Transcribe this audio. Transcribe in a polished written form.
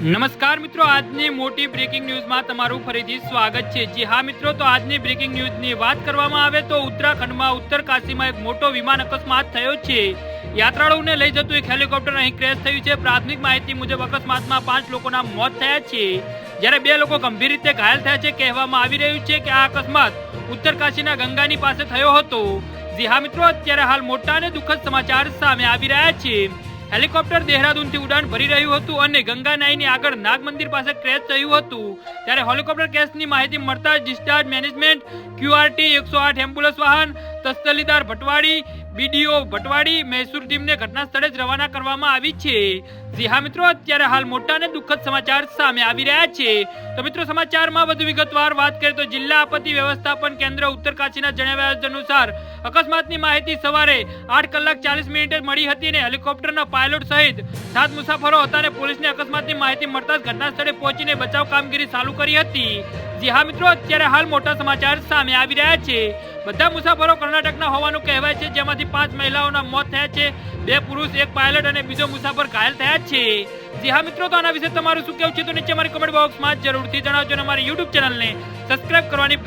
નમસ્કાર મિત્રો, આજની મોટી બ્રેકિંગ ન્યૂઝમાં તમારું ફરીથી સ્વાગત છે। જી હા મિત્રો, તો આજની બ્રેકિંગ ન્યૂઝની વાત કરવામાં આવે તો ઉત્તરાખંડમાં ઉત્તરકાશીમાં એક મોટો વિમાન અકસ્માત થયો છે। યાત્રાળુઓને લઈ જતું એક હેલિકોપ્ટર અહીં ક્રેશ થયું છે। પ્રાથમિક માહિતી મુજબ અકસ્માતમાં 5 લોકોના મોત થયા છે, જ્યારે 2 લોકો ગંભીર રીતે ઘાયલ થયા છે। કહેવામાં આવી રહ્યું છે કે આ અકસ્માત ઉત્તરકાશીના ગંગાની પાસે થયો હતો। જી હા મિત્રો, અત્યારે હાલ મોટા અને દુઃખદ સમાચાર સામે આવી રહ્યા છે। હેલિકોપ્ટર દેહરાદૂનથી ઉડાન ભરી રહ્યું હતું અને ગંગા નાઈની આગળ નાગ મંદિર પાસે ક્રેશ થયું હતું, ત્યારે હેલિકોપ્ટર ક્રેશની માહિતી મળતા ડિસ્ચાર્જ મેનેજમેન્ટ, QRT 108 એમ્બ્યુલન્સ વાહન, તસ્લીદાર ભટવાડી, BDO ભટવાડી, મૈસૂર ટીમને ઘટના સ્થળે જ રવાના કરવામાં આવી છે। જી હા મિત્રો, અત્યારે હાલ મોટા અને દુઃખદ સમાચાર સામે આવી રહ્યા છે। તો મિત્રો, સમાચારમાં વધુ વિગતવાર વાત કરીએ તો જિલ્લા આપત્તિ વ્યવસ્થાપન કેન્દ્ર ઉત્તરકાશીના જણાવ્યા અનુસાર અકસ્માતની માહિતી સવારે 8:40 મળી હતી અને હેલિકોપ્ટરના પાયલોટ સહિત 7 મુસાફરો હતા અને પોલીસને અકસ્માતની માહિતી મળતા જ ઘટના સ્થળે પહોંચીને બચાવ કામગીરી ચાલુ કરી હતી। જી હા મિત્રો, અત્યારે હાલ મોટા સમાચાર સામે આવી રહ્યા છે। બધા મુસાફરો કર્ણાટકના હોવાનું કહેવાય છે, જેમાંથી 5 મહિલાઓના મોત થયા છે, 2 પુરુષ, 1 પાયલટ અને બીજો મુસાફર ઘાયલ થયા છે। જી હા મિત્રો, તો આના વિશે તમારું શું કહેવું છે તો નીચે મારી કમેન્ટ બોક્સમાં જરૂરથી જણાવજો અને અમારી YouTube ચેનલને સબસ્ક્રાઇબ કરવાની